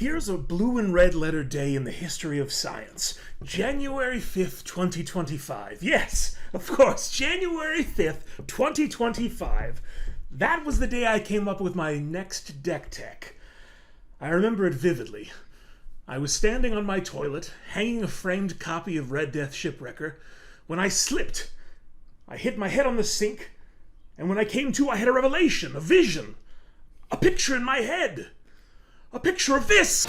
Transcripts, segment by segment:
Here's a blue and red letter day in the history of science. January 5th, 2025. Yes, of course, January 5th, 2025. That was the day I came up with my next deck tech. I remember it vividly. I was standing on my toilet, hanging a framed copy of Red Death Shipwrecker, when I slipped. I hit my head on the sink, and when I came to, I had a revelation, a vision, a picture in my head. A picture of this!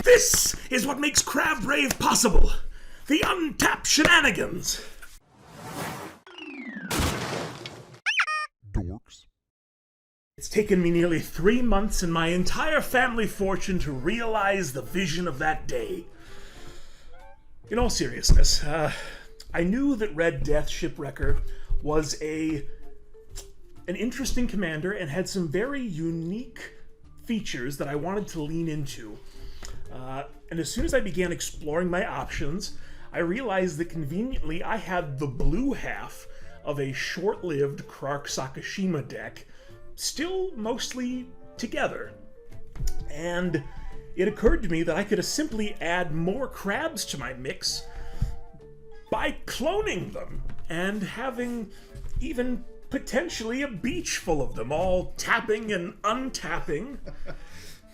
This is what makes Crab Rave possible! The Untap shenanigans! Dorks. It's taken me nearly 3 months and my entire family fortune to realize the vision of that day. In all seriousness, I knew that Red Death Shipwrecker was an interesting commander and had some very unique features that I wanted to lean into. And as soon as I began exploring my options, I realized that conveniently I had the blue half of a short-lived Krark Sakashima deck still mostly together. And it occurred to me that I could simply add more crabs to my mix by cloning them and having even potentially a beach full of them, all tapping and untapping,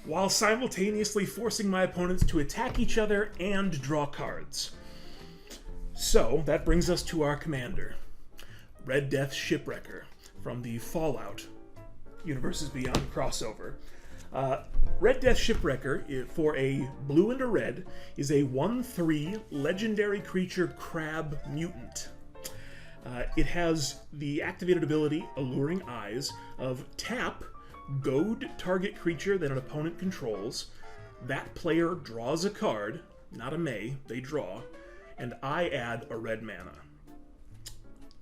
while simultaneously forcing my opponents to attack each other and draw cards. So, that brings us to our commander, Red Death Shipwrecker, from the Fallout Universes Beyond crossover. Red Death Shipwrecker, for a blue and a red, is a 1/3 legendary creature crab mutant. It has the activated ability, Alluring Eyes, of tap, goad target creature that an opponent controls. That player draws a card, not a may, they draw, and I add a red mana.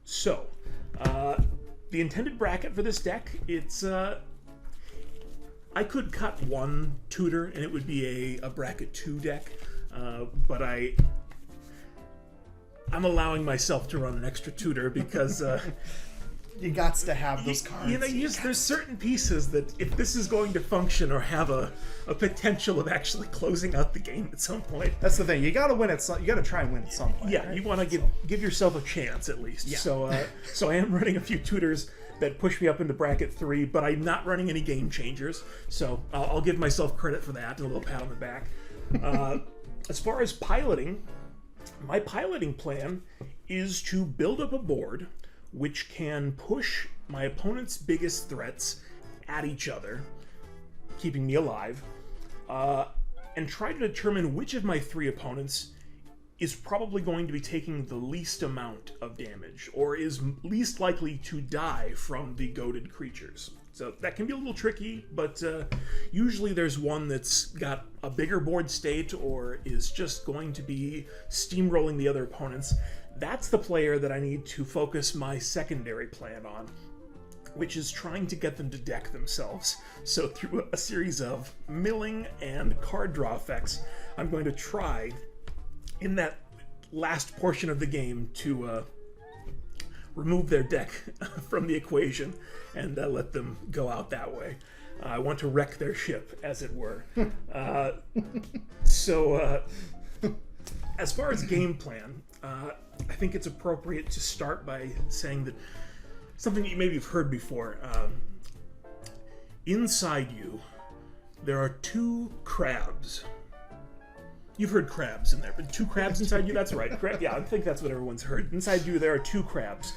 So, the intended bracket for this deck, it's, I could cut one tutor and it would be a bracket 2 deck, but I'm allowing myself to run an extra tutor because, you gots to have those cards. You know, there's certain pieces that if this is going to function or have a potential of actually closing out the game at some point. That's the thing. You gotta win at you gotta try and win at some point. Yeah, right? you want to give yourself a chance at least. Yeah. So I am running a few tutors that push me up into bracket 3, but I'm not running any game changers. So I'll give myself credit for that and a little pat on the back. As far as piloting, my piloting plan is to build up a board which can push my opponent's biggest threats at each other, keeping me alive, and try to determine which of my 3 opponents is probably going to be taking the least amount of damage, or is least likely to die from the goaded creatures. So that can be a little tricky, but usually there's one that's got a bigger board state or is just going to be steamrolling the other opponents. That's the player that I need to focus my secondary plan on, which is trying to get them to deck themselves. So through a series of milling and card draw effects, I'm going to try, in that last portion of the game, to remove their deck from the equation and let them go out that way. I want to wreck their ship, as it were. As far as game plan, I think it's appropriate to start by saying that something that you maybe have heard before. Inside you, there are 2 crabs. You've heard crabs in there, but 2 crabs inside you? That's right. Yeah, I think that's what everyone's heard. Inside you, there are 2 crabs.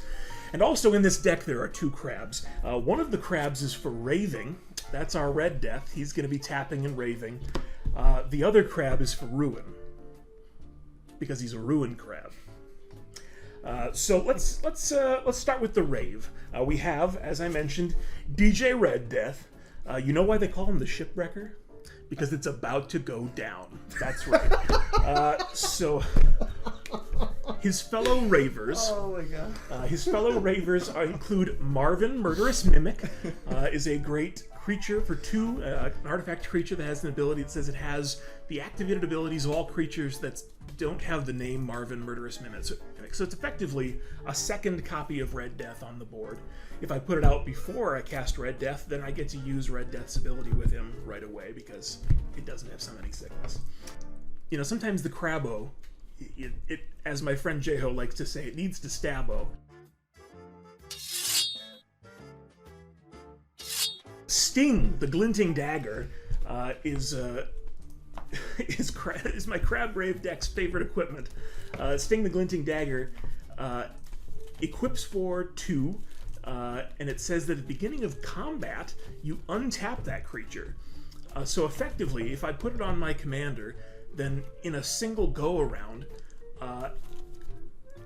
And also in this deck, there are 2 crabs. One of the crabs is for raving. That's our Red Death. He's going to be tapping and raving. The other crab is for ruin, because he's a ruin crab. So let's start with the rave. We have, as I mentioned, DJ Red Death. You know why they call him the Shipwrecker? Because it's about to go down. That's right. So his fellow Ravers. Oh my god. His fellow Ravers include Marvin, Murderous Mimic, is a great creature for 2, an artifact creature that has an ability that says it has the activated abilities of all creatures that don't have the name Marvin, Murderous Mimic. So it's effectively a second copy of Red Death on the board. If I put it out before I cast Red Death, then I get to use Red Death's ability with him right away because it doesn't have Summoning Sickness. You know, sometimes the Crabbo, it as my friend Jeho likes to say, it needs to stabbo. Sting, the Glinting Dagger, is my Crab Brave deck's favorite equipment. Sting, the Glinting Dagger, equips for 2, and it says that at the beginning of combat, you untap that creature. So effectively, if I put it on my commander, then in a single go-around,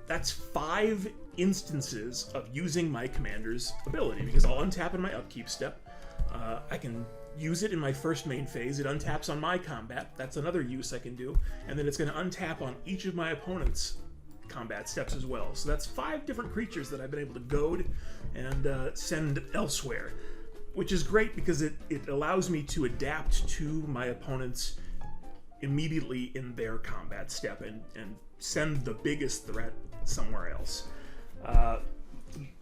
that's 5 instances of using my commander's ability, because I'll untap in my upkeep step. I can use it in my first main phase. It untaps on my combat. That's another use I can do. And then it's going to untap on each of my opponent's combat steps as well. So that's 5 different creatures that I've been able to goad and send elsewhere, which is great because it allows me to adapt to my opponents immediately in their combat step and send the biggest threat somewhere else.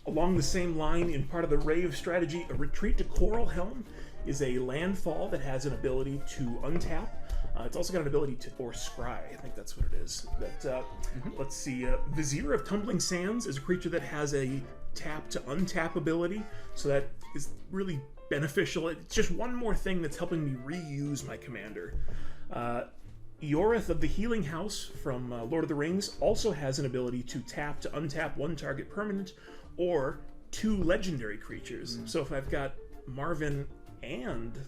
Along the same line, in part of the Rave strategy, a Retreat to Coral Helm is a landfall that has an ability to untap. It's also got an ability to, or scry, I think that's what it is. But let's see, Vizier of Tumbling Sands is a creature that has a tap to untap ability, so that is really beneficial. It's just one more thing that's helping me reuse my commander. Eorith of the Healing House from Lord of the Rings also has an ability to tap to untap 1 target permanent or 2 legendary creatures. So if I've got Marvin and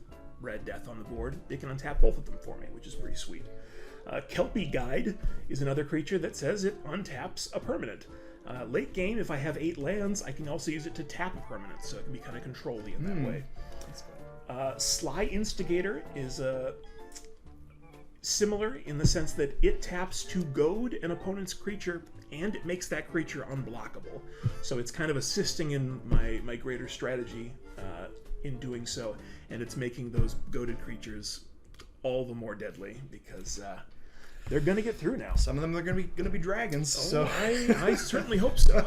Red Death on the board, they can untap both of them for me, which is pretty sweet. Kelpie Guide is another creature that says it untaps a permanent. Late game, if I have 8 lands, I can also use it to tap a permanent, so it can be kind of control-y in that way. Sly Instigator is similar in the sense that it taps to goad an opponent's creature and it makes that creature unblockable. So it's kind of assisting in my greater strategy in doing so, and it's making those goaded creatures all the more deadly because they're going to get through now. Some of them are going to be dragons. So I certainly hope so.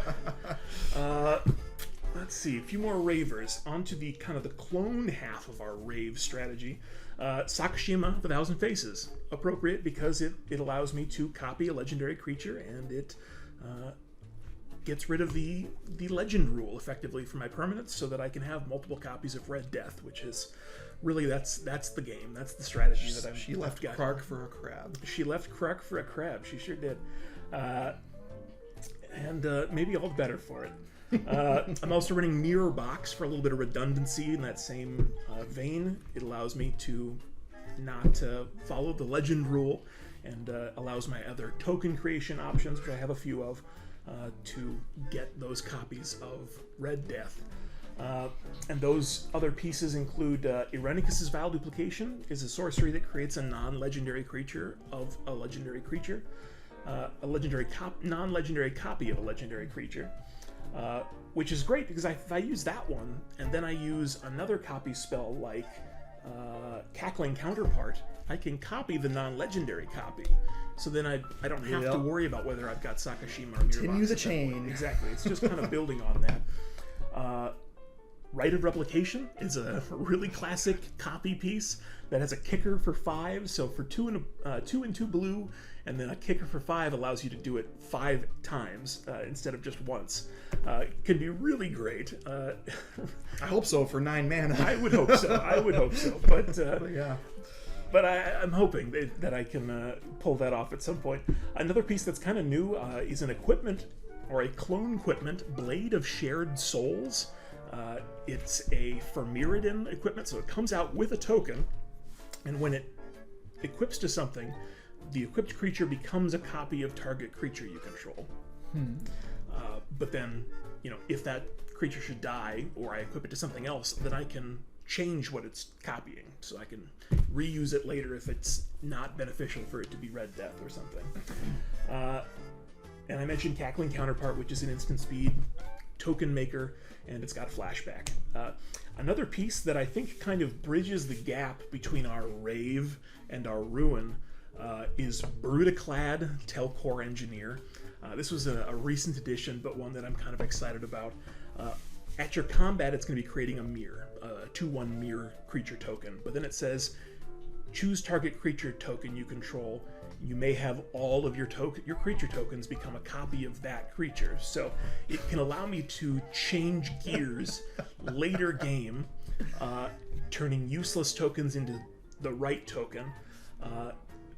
Let's see, a few more Ravers. Onto the kind of the clone half of our Rave strategy. Sakashima, the Thousand Faces. Appropriate because it allows me to copy a legendary creature, and it gets rid of the legend rule effectively for my permanents so that I can have multiple copies of Red Death, which is really that's the game. That's the strategy that I'm. She left Krark for a crab. She left Krark for a crab. She sure did. And maybe all the better for it. I'm also running Mirror Box for a little bit of redundancy in that same vein. It allows me to not follow the legend rule and allows my other token creation options, which I have a few of, to get those copies of Red Death. And those other pieces include Irenes Vow Duplication is a sorcery that creates a non-legendary creature of a legendary creature. A non-legendary copy of a legendary creature. Which is great because if I use that one and then I use another copy spell like Cackling Counterpart, I can copy the non-legendary copy. So then I don't have to worry about whether I've got Sakashima or Mirror Box. Continue the chain. Exactly. It's just kind of building on that. Rite of Replication is a really classic copy piece that has a kicker for 5. So for 2 and 2 blue, and then a kicker for 5 allows you to do it 5 times instead of just once. It can be really great. I hope so for 9 mana. I would hope so. But yeah. But I'm hoping that I can pull that off at some point. Another piece that's kind of new is an equipment, or a clone equipment, Blade of Shared Souls. It's a Fermiridin equipment, so it comes out with a token, and when it equips to something, the equipped creature becomes a copy of target creature you control. But then, if that creature should die, or I equip it to something else, then I can change what it's copying. So I can reuse it later if it's not beneficial for it to be Red Death or something. And I mentioned Cackling Counterpart, which is an instant speed token maker, and it's got flashback. Another piece that I think kind of bridges the gap between our Rave and our Ruin is Brutaclad Telcore Engineer. This was a recent addition, but one that I'm kind of excited about. At your combat, it's going to be creating a mirror, a 2/1 mirror creature token. But then it says, choose target creature token you control. You may have all of your creature tokens become a copy of that creature. So it can allow me to change gears later game, turning useless tokens into the right token.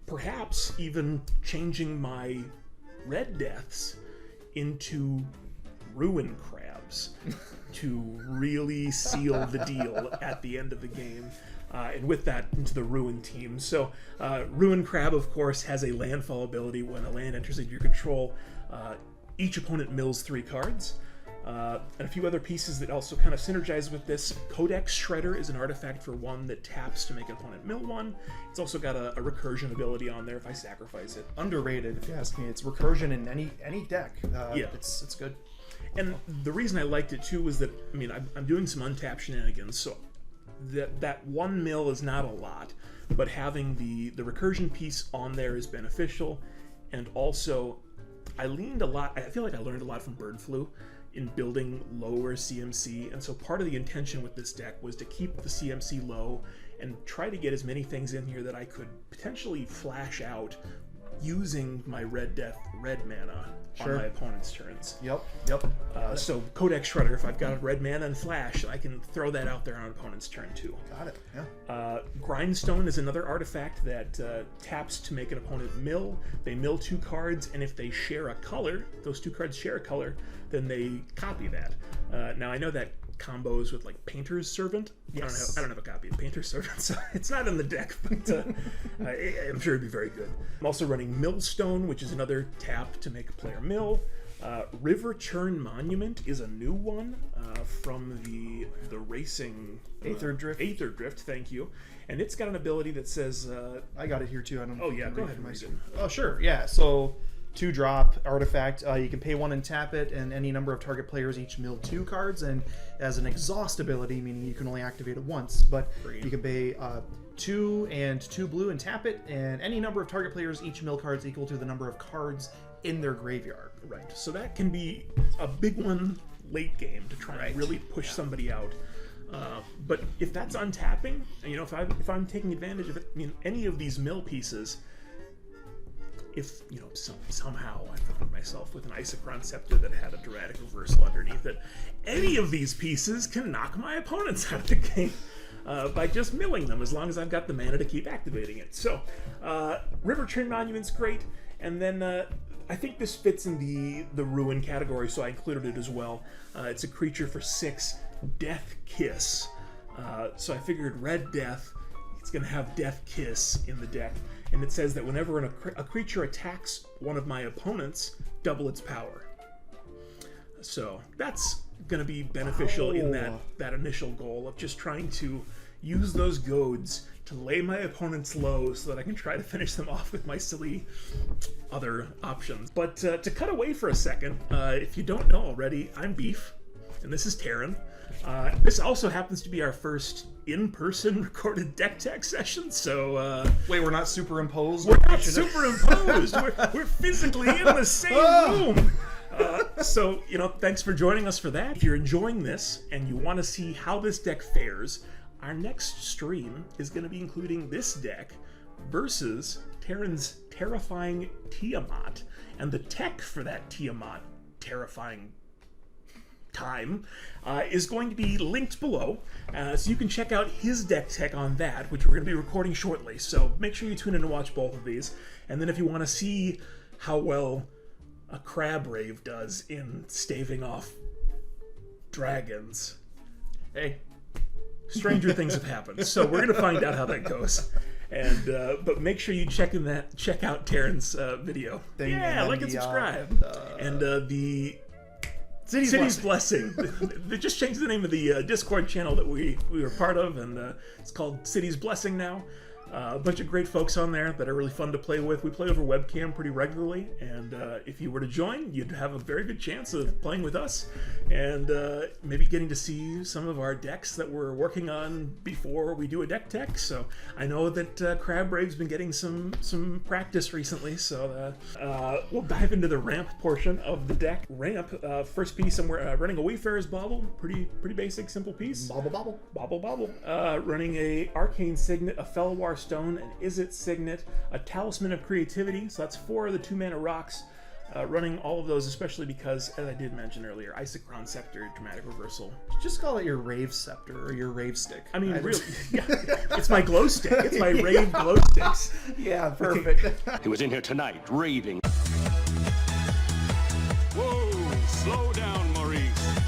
Perhaps even changing my red deaths into ruin crabs to really seal the deal at the end of the game. And with that, into the Ruin team. So, Ruin Crab, of course, has a landfall ability. When a land enters into your control, each opponent mills 3 cards. And a few other pieces that also kind of synergize with this. Codex Shredder is an artifact for 1 that taps to make an opponent mill 1. It's also got a recursion ability on there if I sacrifice it. Underrated, if you ask me. It's recursion in any deck. Yeah. It's good. And the reason I liked it, too, was that, I mean, I'm doing some untap shenanigans, so that 1 mill is not a lot, but having the recursion piece on there is beneficial. And also, I feel like I learned a lot from Bird Flu in building lower CMC, and so part of the intention with this deck was to keep the CMC low and try to get as many things in here that I could potentially flash out using my red mana on my opponent's turns. Yep. So Codex Shredder, if I've got a red mana and flash, I can throw that out there on an opponent's turn too. Got it, yeah. Grindstone is another artifact that taps to make an opponent mill. They mill 2 cards, and if they share a color, those 2 cards share a color, then they copy that. Now I know that combos with like Painter's Servant. Yes. I don't have a copy of Painter's Servant, so it's not in the deck, but I'm sure it'd be very good. I'm also running Millstone, which is another tap to make a player mill. River Churn Monument is a new one from the racing Aether Drift, thank you. And it's got an ability that says I got it here too. I don't know. Oh yeah, go ahead and read it. Oh sure, yeah. So 2-drop artifact. You can pay 1 and tap it, and any number of target players each mill 2 cards, and as an exhaust ability, meaning you can only activate it once, but you can pay 2 and 2 blue and tap it, and any number of target players each mill cards equal to the number of cards in their graveyard. Right. So that can be a big one late game to try and really push somebody out. But if that's untapping, you know, if I'm taking advantage of it, I mean, any of these mill pieces, if, you know, somehow I found myself with an Isochron Scepter that had a dramatic reversal underneath it, any of these pieces can knock my opponents out of the game by just milling them, as long as I've got the mana to keep activating it. So, River Churn Monument's great, and then I think this fits in the Ruin category, so I included it as well. It's a creature for 6, Death Kiss. So I figured Red Death, it's going to have Death Kiss in the deck. And it says that whenever a creature attacks one of my opponents, double its power. So that's going to be beneficial in that initial goal of just trying to use those goads to lay my opponents low so that I can try to finish them off with my silly other options. But to cut away for a second, if you don't know already, I'm Beef, and this is Terran. This also happens to be our first in-person recorded deck tech session, so... Wait, we're not superimposed? We're not superimposed! we're physically in the same room! So, you know, thanks for joining us for that. If you're enjoying this and you want to see how this deck fares, our next stream is going to be including this deck versus Terran's Terrifying Tiamat. And the tech for that Tiamat terrifying time is going to be linked below, so you can check out his deck tech on that, which we're going to be recording shortly. So make sure you tune in and watch both of these. And then if you want to see how well a Crab Rave does in staving off dragons, hey, stranger things have happened. So we're going to find out how that goes. And but make sure you check out Terran's video. Like and subscribe. And the City's Blessing. They just changed the name of the Discord channel that we were part of, and it's called City's Blessing now. A bunch of great folks on there that are really fun to play with. We play over webcam pretty regularly, and if you were to join, you'd have a very good chance of playing with us, and maybe getting to see some of our decks that we're working on before we do a deck tech. So I know that Crab Brave's been getting some practice recently, so we'll dive into the ramp portion of the deck. Ramp, first piece, I'm running a Wayfarer's Bauble, pretty basic, simple piece. Bauble. Running a Arcane Signet, a Felwar Stone, an IZZET Signet, a Talisman of Creativity, so that's 4 of the 2-mana rocks. Running all of those, especially because, as I did mention earlier, Isochron Scepter, Dramatic Reversal. Just call it your Rave Scepter or your Rave Stick. I mean, really, yeah, it's my glow stick. It's my Rave glow sticks. Yeah, perfect. Okay. He was in here tonight, raving. Whoa, slow down, Maurice.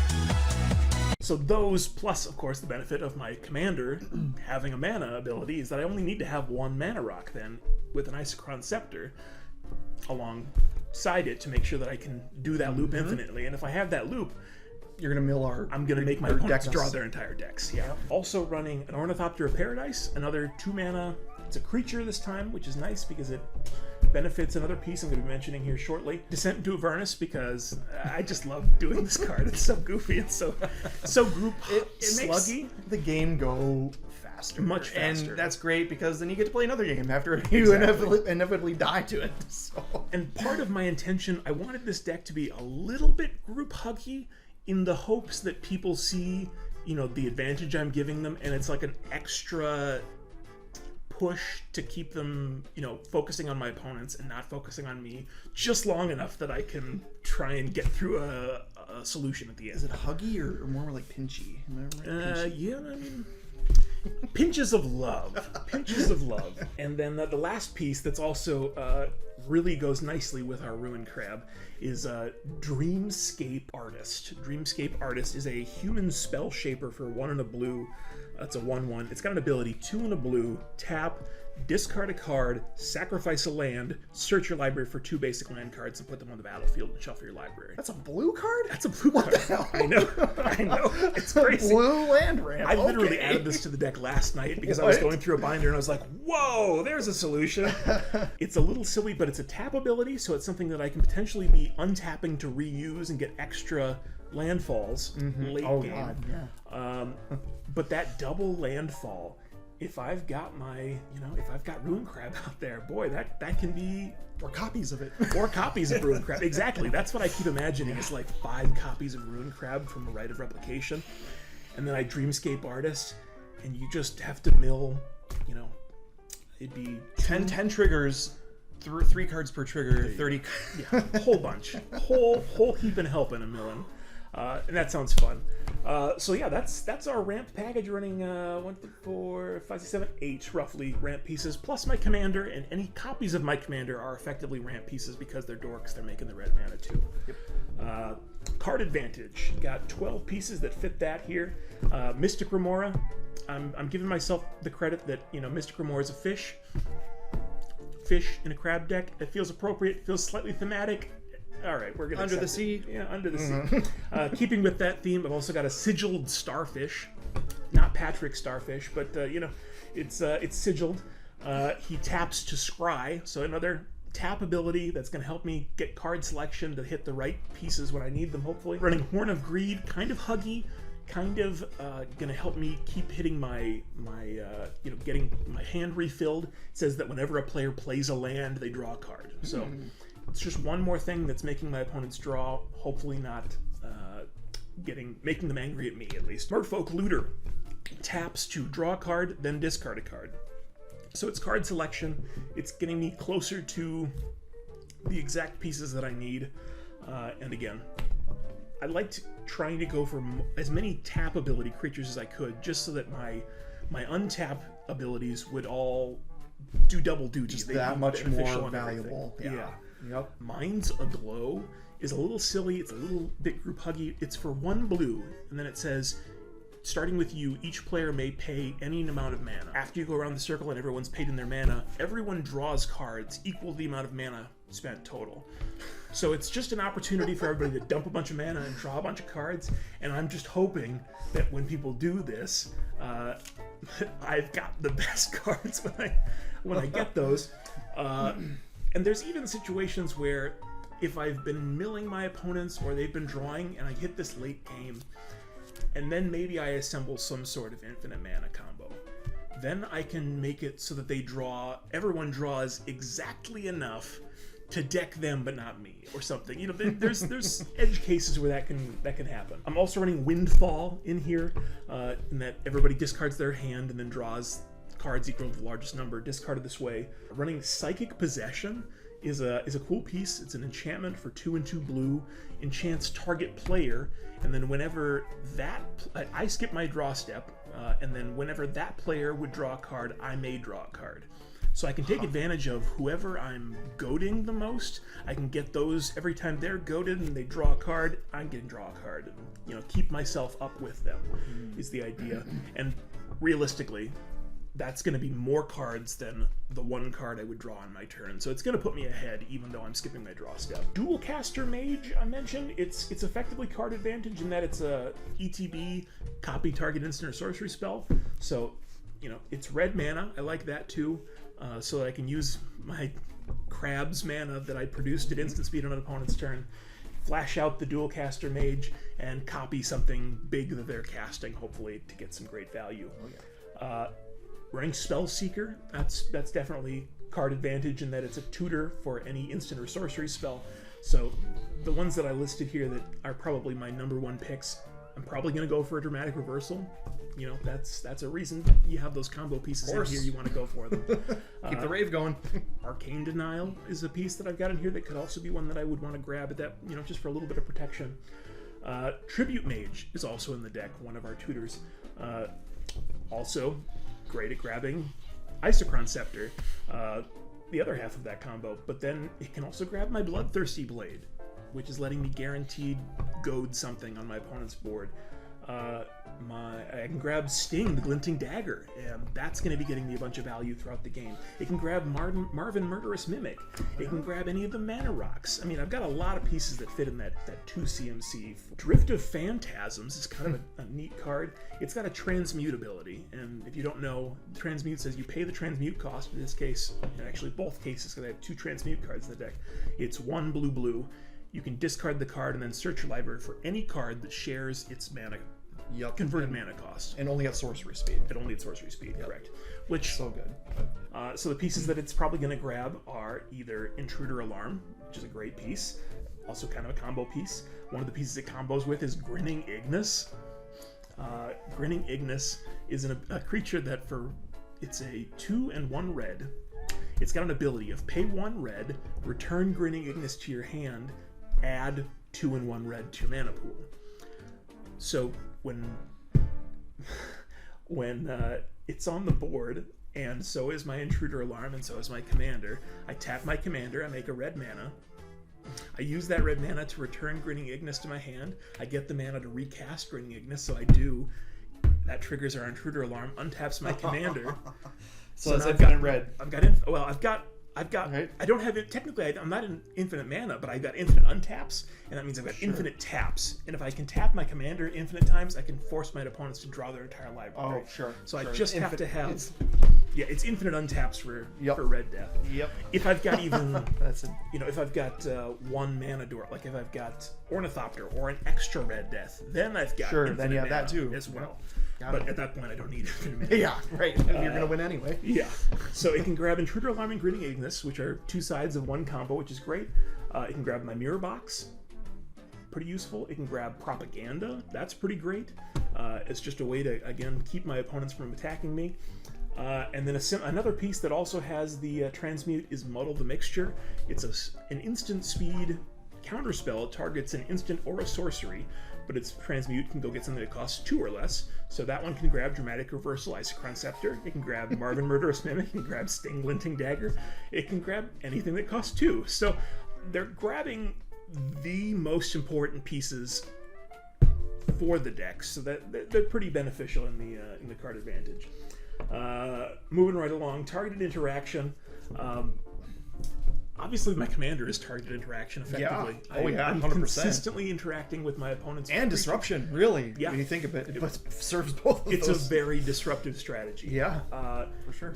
So those, plus, of course, the benefit of my commander having a mana ability is that I only need to have 1 mana rock, then, with an Isochron Scepter alongside it to make sure that I can do that loop infinitely. And if I have that loop, you're going to mill I'm going to make my opponents draw their entire decks. Yeah. Also running an Ornithopter of Paradise, another 2-mana. It's a creature this time, which is nice because it benefits another piece I'm going to be mentioning here shortly. Descent into Avernus, because I just love doing this card. It's so goofy and so group it sluggy. Makes the game go faster. Much faster. And that's great because then you get to play another game after you inevitably die to it. So. And part of my intention, I wanted this deck to be a little bit group huggy in the hopes that people see, the advantage I'm giving them, and it's like an extra push to keep them, focusing on my opponents and not focusing on me just long enough that I can try and get through a solution at the end. Is it huggy or more like pinchy? Pinchy? Yeah, I mean, pinches of love. Pinches of love. And then the last piece that's also really goes nicely with our Ruined Crab is Dreamscape Artist. Dreamscape Artist is a human spell shaper for 1 and a blue. It's a 1/1. It's got an ability, 2 and a blue, tap, discard a card, sacrifice a land, search your library for 2 basic land cards and put them on the battlefield and shuffle your library. That's a blue card? That's a blue card. I know. It's crazy. Blue land ramp. I literally added this to the deck last night because I was going through a binder and I was like, whoa, there's a solution. It's a little silly, but it's a tap ability, so it's something that I can potentially be untapping to reuse and get extra landfalls late game. God, yeah. But that double landfall, if I've got if I've got Ruined Crab out there, boy, that can be... Or copies of it. Or copies of Ruined Crab. Exactly. That's what I keep imagining. It's like 5 copies of Ruined Crab from the Rite of Replication. And then I Dreamscape Artist, and you just have to mill, it'd be... 10 triggers, 3 cards per trigger, 30... Yeah, a whole bunch. Whole heap and helping a milling. And that sounds fun. So yeah, that's our ramp package, running 1, 2, 4, 5, 6, 7, 8 roughly ramp pieces, plus my commander, and any copies of my commander are effectively ramp pieces because they're dorks. They're making the red mana too. Yep. Card advantage. Got 12 pieces that fit that here. Mystic Remora. I'm giving myself the credit that Mystic Remora is a fish in a crab deck. It feels appropriate. Feels slightly thematic. All right, we're gonna Under the Sea. Yeah, Under the Sea. Keeping with that theme, I've also got a sigiled starfish, not Patrick Starfish, but it's sigiled. He taps to scry, so another tap ability that's going to help me get card selection to hit the right pieces when I need them. Hopefully, running Horn of Greed, kind of huggy, kind of going to help me keep hitting my getting my hand refilled. It says that whenever a player plays a land, they draw a card. So. It's just one more thing that's making my opponents draw, hopefully not making them angry at me, at least. Merfolk Looter taps to draw a card, then discard a card. So it's card selection. It's getting me closer to the exact pieces that I need. And again, I liked trying to go for as many tap ability creatures as I could, just so that my untap abilities would all do double duty. Just that much more valuable. Yeah. Yep. Mind's Aglow is a little silly. It's a little bit group huggy. It's for 1 blue, and then it says, starting with you, each player may pay any amount of mana. After you go around the circle and everyone's paid in their mana, everyone draws cards equal to the amount of mana spent total. So it's just an opportunity for everybody to dump a bunch of mana and draw a bunch of cards, and I'm just hoping that when people do this, I've got the best cards when I get those. And there's even situations where if I've been milling my opponents or they've been drawing and I hit this late game, and then maybe I assemble some sort of infinite mana combo, then I can make it so that everyone draws exactly enough to deck them but not me, or something. You know, there's edge cases where that can happen. I'm also running Windfall in here, in that everybody discards their hand and then draws cards equal to the largest number discarded this way. Running Psychic Possession is a cool piece. It's an enchantment for 2 and 2 blue, enchants target player, and then whenever I skip my draw step, and then whenever that player would draw a card, I may draw a card. So I can take advantage of whoever I'm goading the most. I can get those every time they're goaded and they draw a card, I'm getting draw a card. And, you know, keep myself up with them is the idea. And realistically, that's going to be more cards than the one card I would draw on my turn. So it's going to put me ahead even though I'm skipping my draw step. Dual Caster Mage, I mentioned, it's effectively card advantage in that it's a ETB, copy target instant or sorcery spell. So, you know, it's red mana. I like that too. So that I can use my crab's mana that I produced at instant speed on an opponent's turn, flash out the Dual Caster Mage, and copy something big that they're casting, hopefully, to get some great value. Running Spell Seeker, that's definitely card advantage in that it's a tutor for any instant or sorcery spell. So the ones that I listed here that are probably my #1 picks, I'm probably going to go for a Dramatic Reversal. You know, that's a reason you have those combo pieces in here. You want to go for them. Keep the rave going. Arcane Denial is a piece that I've got in here that could also be one that I would want to grab at that, you know, just for a little bit of protection. Tribute Mage is also in the deck, one of our tutors. Also great at grabbing Isochron Scepter, the other half of that combo. But then it can also grab my Bloodthirsty Blade, which is letting me guaranteed goad something on my opponent's board. I can grab Sting, the Glinting Dagger, and that's going to be getting me a bunch of value throughout the game. It can grab Marvin Murderous Mimic. It can grab any of the Mana Rocks. I mean, I've got a lot of pieces that fit in that 2 CMC. Drift of Phantasms is kind of a neat card. It's got a transmute ability, and if you don't know, transmute says you pay the transmute cost. In this case, and actually both cases, because I have 2 transmute cards in the deck. It's 1 blue. You can discard the card and then search your library for any card that shares its mana converted mana cost. And only at sorcery speed. It only at sorcery speed, correct. Which so good. So the pieces that it's probably going to grab are either Intruder Alarm, which is a great piece, also kind of a combo piece. One of the pieces it combos with is Grinning Ignis. Grinning Ignis is a creature that it's a 2 and 1 red. It's got an ability of pay 1 red, return Grinning Ignis to your hand, add 2 and 1 red to your mana pool. So when it's on the board, and so is my Intruder Alarm, and so is my commander, I tap my commander, I make a red mana. I use that red mana to return Grinning Ignis to my hand. I get the mana to recast Grinning Ignis, so I do. That triggers our Intruder Alarm, untaps my commander. So that's infinite red. I've got. Right. I don't have it. Technically, I'm not in infinite mana, but I've got infinite untaps, and that means I've got infinite taps. And if I can tap my commander infinite times, I can force my opponents to draw their entire library. Oh, sure. So I just have to have. It's infinite untaps for red death. Yep. If I've got even, if I've got 1 mana door, like if I've got Ornithopter or an extra red death, then I've got infinite then you have mana that too as well. But at that point, I don't need infinite mana. Yeah, right. You're gonna win anyway. Yeah. So it can grab Intruder Alarm and Grinning Ignis, which are 2 sides of 1 combo, which is great. It can grab my Mirror Box, pretty useful. It can grab Propaganda, that's pretty great. It's just a way to, again, keep my opponents from attacking me. And then another piece that also has the transmute is Muddle the Mixture. It's an instant speed counterspell. It targets an instant or a sorcery, but its transmute can go get something that costs 2 or less. So that one can grab Dramatic Reversal, Isochron Scepter. It can grab Marvin Murderous Mimic. It can grab Sting Glinting Dagger. It can grab anything that costs 2. So they're grabbing the most important pieces for the deck, so that they're pretty beneficial in the card advantage. Moving right along, targeted interaction. obviously my commander is targeted interaction effectively. Yeah. Oh yeah, I'm 100%. consistently interacting with my opponent's And creature. disruption, really. Yeah. When you think of it, it serves both of It's those. a very disruptive strategy. Yeah, for sure.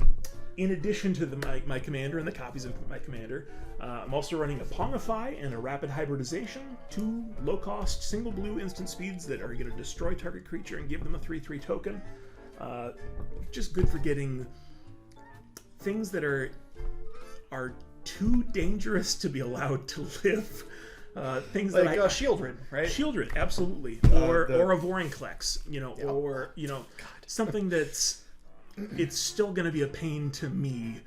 In addition to my commander and the copies of my commander, I'm also running a Pongify and a Rapid Hybridization, 2 low-cost single blue instant speeds that are going to destroy target creature and give them a 3/3 token. Just good for getting things that are too dangerous to be allowed to live. Things Like that Shieldred, right? Shieldred, absolutely, or a Vorinclex, or something that's still going to be a pain to me,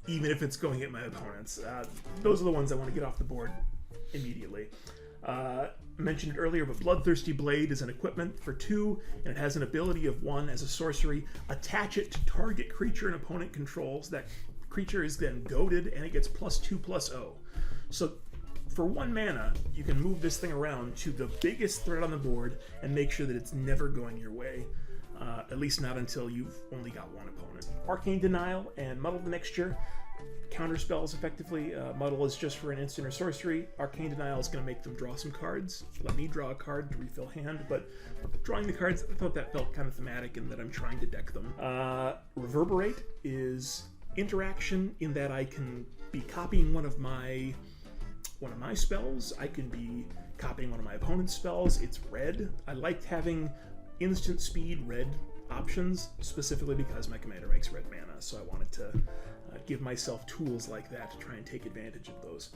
even if it's going at my opponents. Those are the ones I want to get off the board immediately. I mentioned it earlier, but Bloodthirsty Blade is an equipment for 2, and it has an ability of 1 as a sorcery. Attach it to target creature an opponent controls. That creature is then goaded, and it gets +2/+0. So for 1 mana, you can move this thing around to the biggest threat on the board and make sure that it's never going your way. At least not until you've only got 1 opponent. Arcane Denial and Muddle the Mixture. Counter spells effectively. Muddle is just for an instant or sorcery. Arcane Denial is going to make them draw some cards. Let me draw a card to refill hand, but drawing the cards, I thought that felt kind of thematic in that I'm trying to deck them. Reverberate is interaction in that I can be copying one of my spells. I can be copying one of my opponent's spells. It's red. I liked having instant speed red options, specifically because my commander makes red mana, so I wanted to give myself tools like that to try and take advantage of those.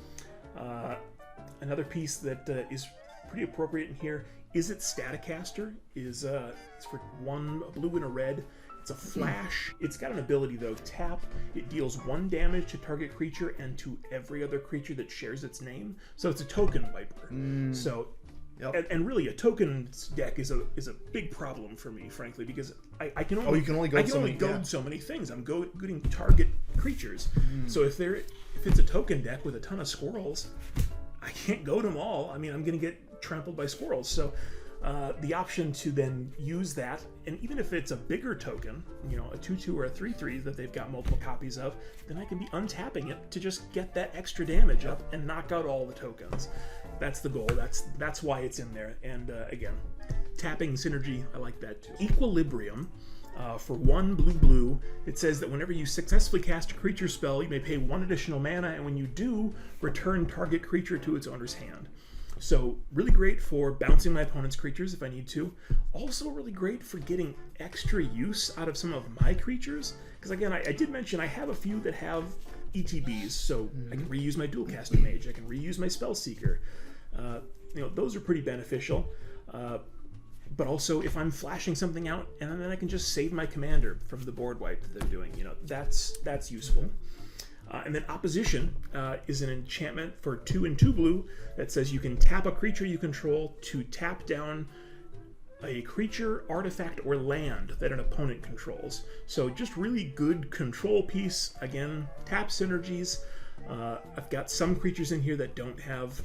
Another piece that is pretty appropriate in here is its Statacaster. It's for 1 blue and a red. It's a flash. It's got an ability though, tap. It deals 1 damage to target creature and to every other creature that shares its name. So it's a token wiper. So and really a tokens deck is a big problem for me, frankly, because I can only goad so many things. I'm goading target creatures. So if it's a token deck with a ton of squirrels, I can't goad them all. I mean, I'm going to get trampled by squirrels. So the option to then use that, and even if it's a bigger token, a 2/2 or a 3/3 that they've got multiple copies of, then I can be untapping it to just get that extra damage up and knock out all the tokens. That's the goal. That's why it's in there. And again, tapping synergy, I like that too. Equilibrium. For 1 blue, it says that whenever you successfully cast a creature spell, you may pay 1 additional mana, and when you do, return target creature to its owner's hand. So really great for bouncing my opponent's creatures if I need to. Also really great for getting extra use out of some of my creatures. Because again, I did mention I have a few that have ETBs, so I can reuse my dual casting mage, I can reuse my spell seeker. Those are pretty beneficial. But also, if I'm flashing something out, and then I can just save my commander from the board wipe that they're doing, that's useful. And then Opposition is an enchantment for 2 and 2 blue that says you can tap a creature you control to tap down a creature, artifact, or land that an opponent controls. So just really good control piece. Again, tap synergies. I've got some creatures in here that don't have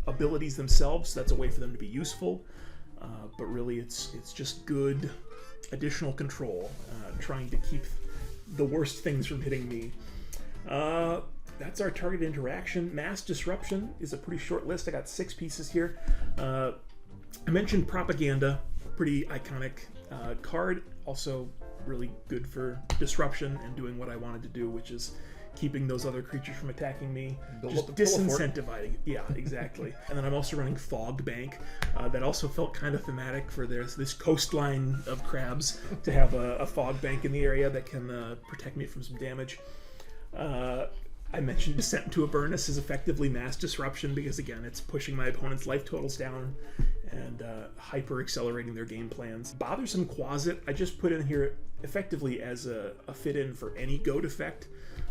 abilities themselves, so that's a way for them to be useful. But really, it's just good additional control, trying to keep the worst things from hitting me. That's our target interaction. Mass Disruption is a pretty short list. I got 6 pieces here. I mentioned Propaganda, pretty iconic card. Also really good for disruption and doing what I wanted to do, which is keeping those other creatures from attacking me, just disincentivizing. Yeah, exactly. And then I'm also running Fog Bank. That also felt kind of thematic for this coastline of crabs to have a Fog Bank in the area that can protect me from some damage. I mentioned Descent into Avernus is effectively mass disruption because, again, it's pushing my opponent's life totals down and hyper-accelerating their game plans. Bothersome Quasit, I just put in here effectively as a fit-in for any goad effect.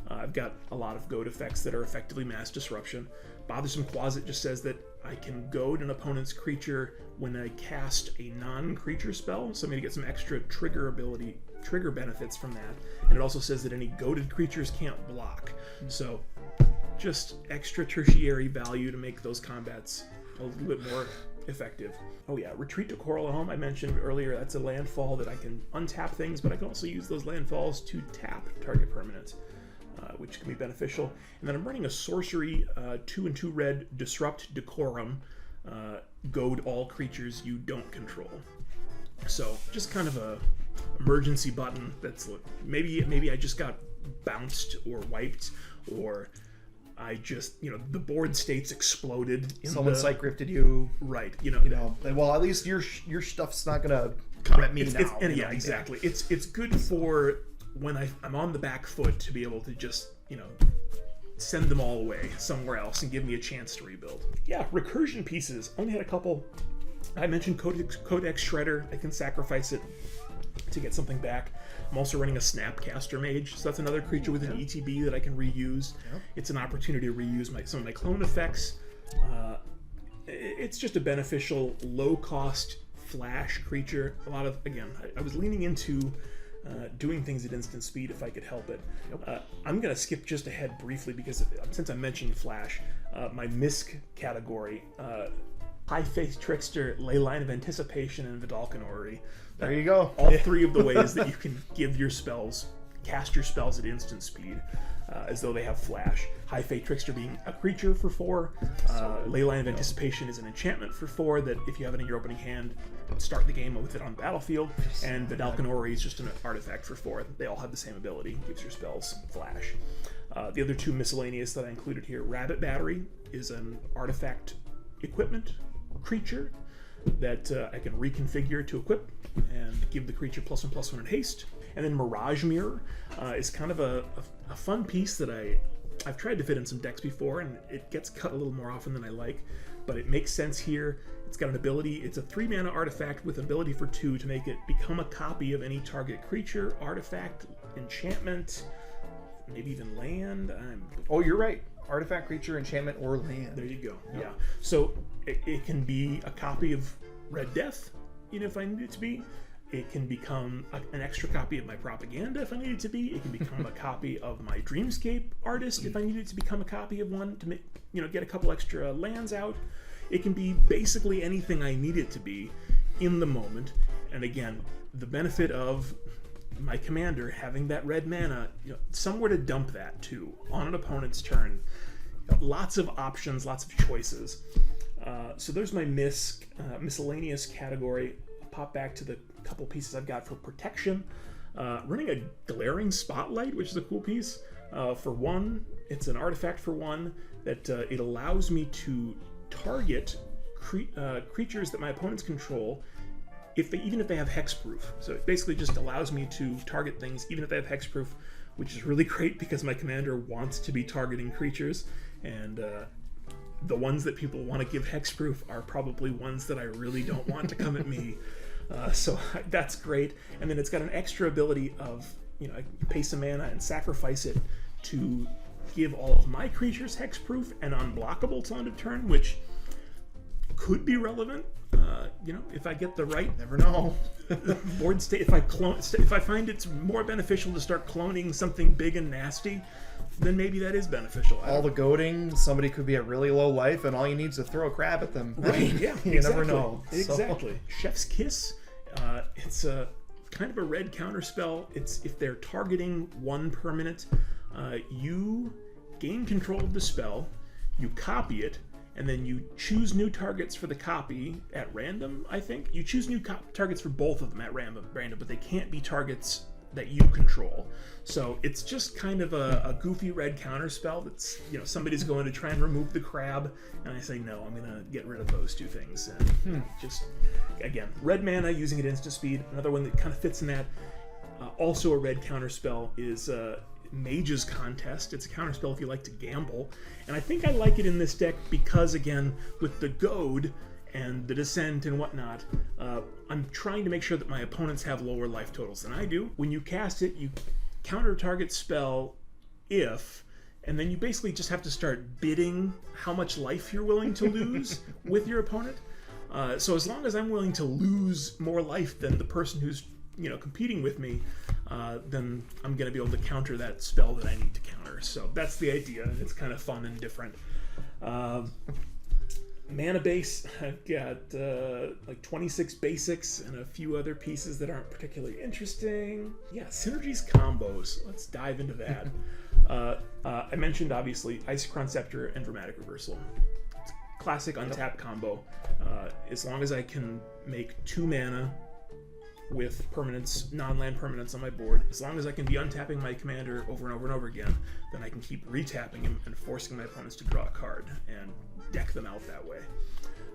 I've got a lot of goad effects that are effectively mass disruption. Bothersome Quasit just says that I can goad an opponent's creature when I cast a non-creature spell, so I'm going to get some extra trigger benefits from that. And it also says that any goaded creatures can't block. So just extra tertiary value to make those combats a little bit more effective. Oh yeah, Retreat to Coral Home, I mentioned earlier, that's a landfall that I can untap things, but I can also use those landfalls to tap target permanents, which can be beneficial. And then I'm running a sorcery, 2 and 2 red, Disrupt Decorum, goad all creatures you don't control. So just kind of a emergency button that's maybe I just got bounced or wiped, or I just, the board states exploded. Someone site grifted you. Right. Well, at least your stuff's not gonna come at me now. Yeah, exactly. It's good for when I'm on the back foot to be able to just, send them all away somewhere else and give me a chance to rebuild. Yeah, recursion pieces. Only had a couple. I mentioned Codex Shredder. I can sacrifice it to get something back. I'm also running a Snapcaster Mage, so that's another creature with an ETB that I can reuse. It's an opportunity to reuse some of my clone effects. It's just a beneficial, low-cost flash creature. I was leaning into doing things at instant speed if I could help it. I'm going to skip just ahead briefly because since I'm mentioning flash, my Misc category, High Faith Trickster, Leyline of Anticipation, and Vidalcan Orrery. There you go. All 3 of the ways that you can give your spells, cast your spells at instant speed, as though they have flash. High Faith Trickster being a creature for 4. Leyline of Anticipation is an enchantment for 4 that if you have it in your opening hand, start the game with it on the battlefield. And Vidalcan Orrery is just an artifact for 4. They all have the same ability, gives your spells flash. The other 2 miscellaneous that I included here, Rabbit Battery is an artifact equipment creature that I can reconfigure to equip and give the creature +1/+1 in haste. And then Mirage Mirror is kind of a fun piece that I've tried to fit in some decks before, and it gets cut a little more often than I like, but it makes sense here. It's got an ability, it's a 3-mana artifact with ability for 2 to make it become a copy of any target creature, artifact, enchantment, maybe even land. Oh, you're right. Artifact, creature, enchantment, or land. There you go. Yep. Yeah. So it can be a copy of Red Death, if I need it to be. It can become an extra copy of my Propaganda if I need it to be. It can become a copy of my Dreamscape Artist if I need it to become a copy of one to make, get a couple extra lands out. It can be basically anything I need it to be in the moment. And again, the benefit of my commander having that red mana, somewhere to dump that to on an opponent's turn. Lots of options, lots of choices. So there's my Misc miscellaneous category. I'll pop back to the couple pieces I've got for protection. Running a Glaring Spotlight, which is a cool piece. For 1, it's an artifact for 1 that it allows me to target creatures that my opponents control even if they have hexproof. So it basically just allows me to target things even if they have hexproof, which is really great because my commander wants to be targeting creatures, and the ones that people want to give hexproof are probably ones that I really don't want to come at me. So that's great. And then it's got an extra ability of, I can pay some mana and sacrifice it to give all of my creatures hexproof and unblockable till end of turn, which could be relevant. If I get the right, never know. board state. If I find it's more beneficial to start cloning something big and nasty, then maybe that is beneficial. All the goading, somebody could be at really low life, and all you need is to throw a crab at them. Right? Yeah, you exactly. never know. Exactly. Chef's Kiss. It's a kind of a red counterspell. It's if they're targeting 1 permanent, you gain control of the spell, you copy it, and then you choose new targets for the copy at random, I think. You choose new targets for both of them at random, but they can't be targets that you control. So it's just kind of a goofy red counterspell that's, somebody's going to try and remove the crab, and I say, no, I'm going to get rid of those 2 things. And just, again, red mana, using it instant speed. Another one that kind of fits in that, also a red counterspell, is Mage's Contest. It's a counterspell if you like to gamble, and I think I like it in this deck because, again, with the Goad and the Descent and whatnot, I'm trying to make sure that my opponents have lower life totals than I do. When you cast it, you counter target spell if, and then you basically just have to start bidding how much life you're willing to lose with your opponent. So as long as I'm willing to lose more life than the person who's competing with me, then I'm going to be able to counter that spell that I need to counter. So that's the idea, and it's kind of fun and different. Mana base, I've got like 26 basics and a few other pieces that aren't particularly interesting. Yeah, Synergies combos. Let's dive into that. I mentioned, obviously, Isochron Scepter and Dramatic Reversal. Classic untap combo. As long as I can make 2 mana with permanents, non-land permanents on my board, as long as I can be untapping my commander over and over and over again, then I can keep retapping him and forcing my opponents to draw a card and deck them out that way.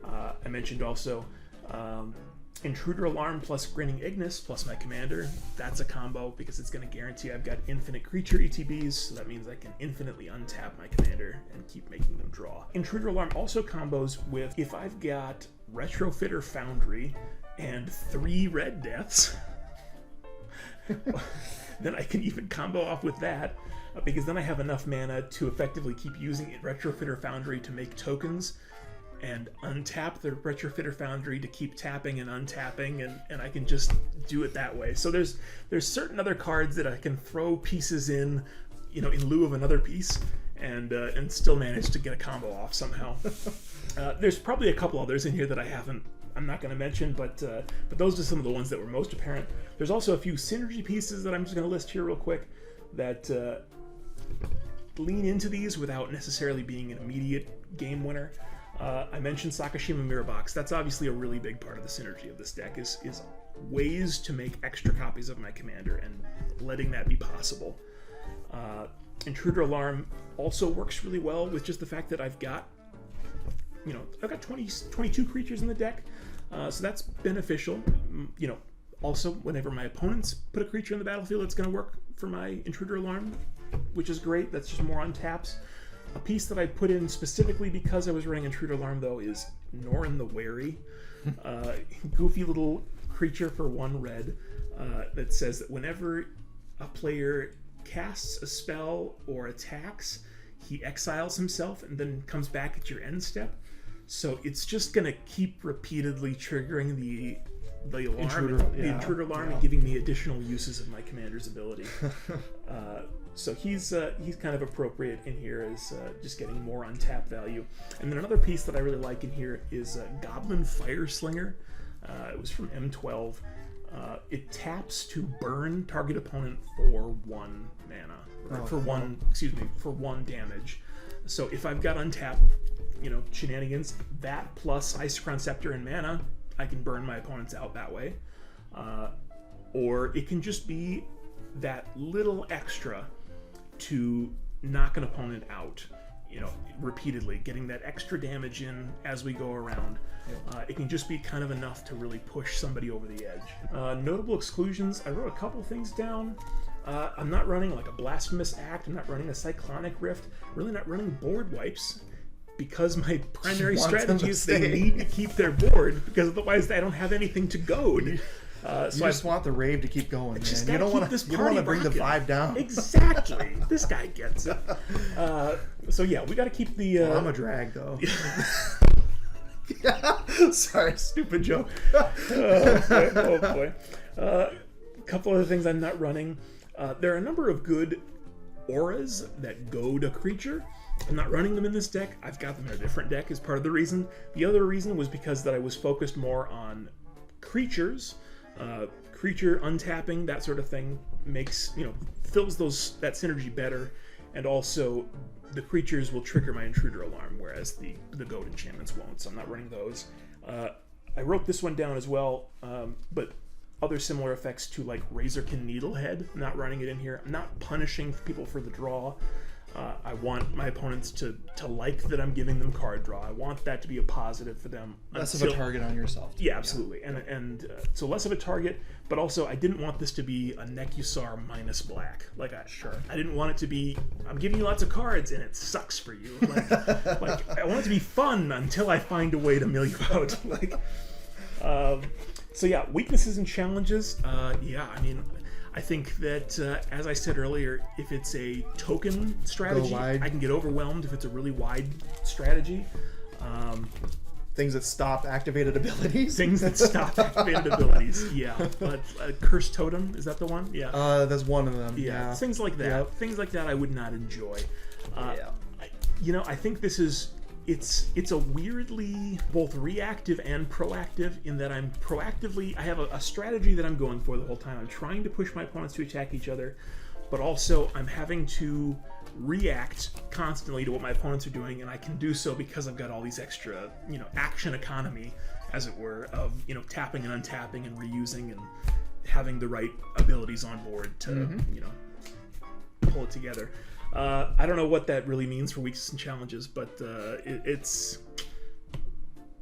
I mentioned also Intruder Alarm plus Grinning Ignis plus my commander. That's a combo because it's going to guarantee I've got infinite creature ETBs, so that means I can infinitely untap my commander and keep making them draw. Intruder Alarm also combos with, if I've got Retrofitter Foundry and 3 red deaths, then I can even combo off with that, because then I have enough mana to effectively keep using Retrofitter Foundry to make tokens and untap the Retrofitter Foundry to keep tapping and untapping, and I can just do it that way. So there's certain other cards that I can throw pieces in, you know, in lieu of another piece, and still manage to get a combo off somehow. There's probably a couple others in here that I'm not going to mention, but those are some of the ones that were most apparent. There's also a few synergy pieces that I'm just going to list here real quick that lean into these without necessarily being an immediate game winner. I mentioned Sakashima Mirror Box. That's obviously a really big part of the synergy of this deck, is ways to make extra copies of my commander and letting that be possible. Intruder Alarm also works really well with just the fact that I've got 22 creatures in the deck, so that's beneficial. You know, also whenever my opponents put a creature in the battlefield, it's going to work for my Intruder Alarm, which is great. That's just more untaps. A piece that I put in specifically because I was running Intruder Alarm, though, is Norin the Wary. Goofy little creature for 1 red that says that whenever a player casts a spell or attacks, he exiles himself and then comes back at your end step. So it's just going to keep repeatedly triggering the Intruder Alarm and giving me additional uses of my commander's ability. So he's kind of appropriate in here as just getting more untap value. And then another piece that I really like in here is Goblin Fireslinger. It was from M12. It taps to burn target opponent for 1 mana, for 1 damage. So if I've got untap, shenanigans, that plus Isochron Scepter and mana, I can burn my opponents out that way. Or it can just be that little extra to knock an opponent out, repeatedly, getting that extra damage in as we go around. It can just be kind of enough to really push somebody over the edge. Notable exclusions, I wrote a couple things down. I'm not running like a Blasphemous Act, I'm not running a Cyclonic Rift, really not running board wipes, because my primary strategy is they need to keep their board, because otherwise I don't have anything to goad. So you just want the rave to keep going, man. You don't want to bring the vibe down. Exactly. This guy gets it. So yeah, we got to keep the... I'm a drag, though. Sorry, stupid joke. Oh boy. A couple other things I'm not running. There are a number of good auras that goad a creature. I'm not running them in this deck. I've got them in a different deck as part of the reason. The other reason was because that I was focused more on creatures. Creature untapping, that sort of thing, makes, fills that synergy better, and also the creatures will trigger my Intruder Alarm, whereas the goat enchantments won't, so I'm not running those. I wrote this one down as well, but other similar effects to like Razorkin Needlehead, not running it in here. I'm not punishing people for the draw. I want my opponents to like that I'm giving them card draw. I want that to be a positive for them. Less of a target on yourself. Yeah, absolutely. And so less of a target, but also I didn't want this to be a Nekusar minus black. I didn't want it to be, I'm giving you lots of cards and it sucks for you. Like I want it to be fun until I find a way to mill you out. So yeah, weaknesses and challenges. I think that, as I said earlier, if it's a token strategy, I can get overwhelmed if it's a really wide strategy. Things that stop activated abilities. Yeah. But Cursed Totem, is that the one? Yeah. That's one of them. Yeah. Things like that. Yep. Things like that I would not enjoy. I think this is... It's a weirdly both reactive and proactive, in that I'm proactively, I have a strategy that I'm going for the whole time. I'm trying to push my opponents to attack each other but also I'm having to react constantly to what my opponents are doing, and I can do so because I've got all these extra, action economy, as it were, of, tapping and untapping and reusing and having the right abilities on board to, pull it together. I don't know what that really means for weeks and challenges, but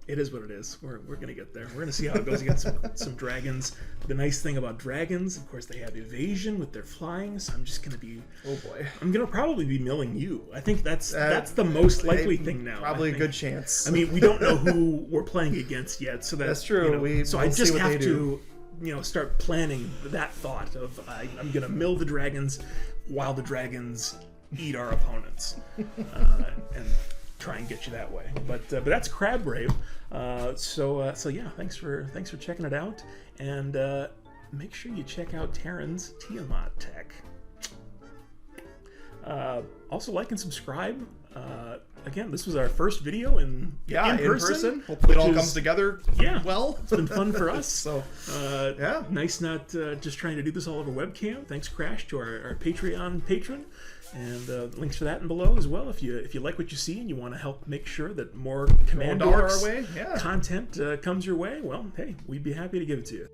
it is what it is. We're gonna get there. We're gonna see how it goes against some dragons. The nice thing about dragons, of course, they have evasion with their flying. So I'm just gonna be. Oh boy. I'm gonna probably be milling you. I think that's the most likely thing now. Probably a good chance. I mean, we don't know who we're playing against yet, so that's true. So I just have to, start planning that thought of I'm gonna mill the dragons while the dragons eat our opponents, and try and get you that way. But that's Crab Brave. So yeah, thanks for checking it out, and make sure you check out Terran's Tiamat tech. Also like and subscribe. Again, this was our first video in person. Hopefully it all comes together. Yeah, well, it's been fun for us. So nice not just trying to do this all over webcam. Thanks, Crash, to our Patreon patron. And links for that in below as well. If you like what you see and you want to help make sure that more CommanDorks content comes your way, well, hey, we'd be happy to give it to you.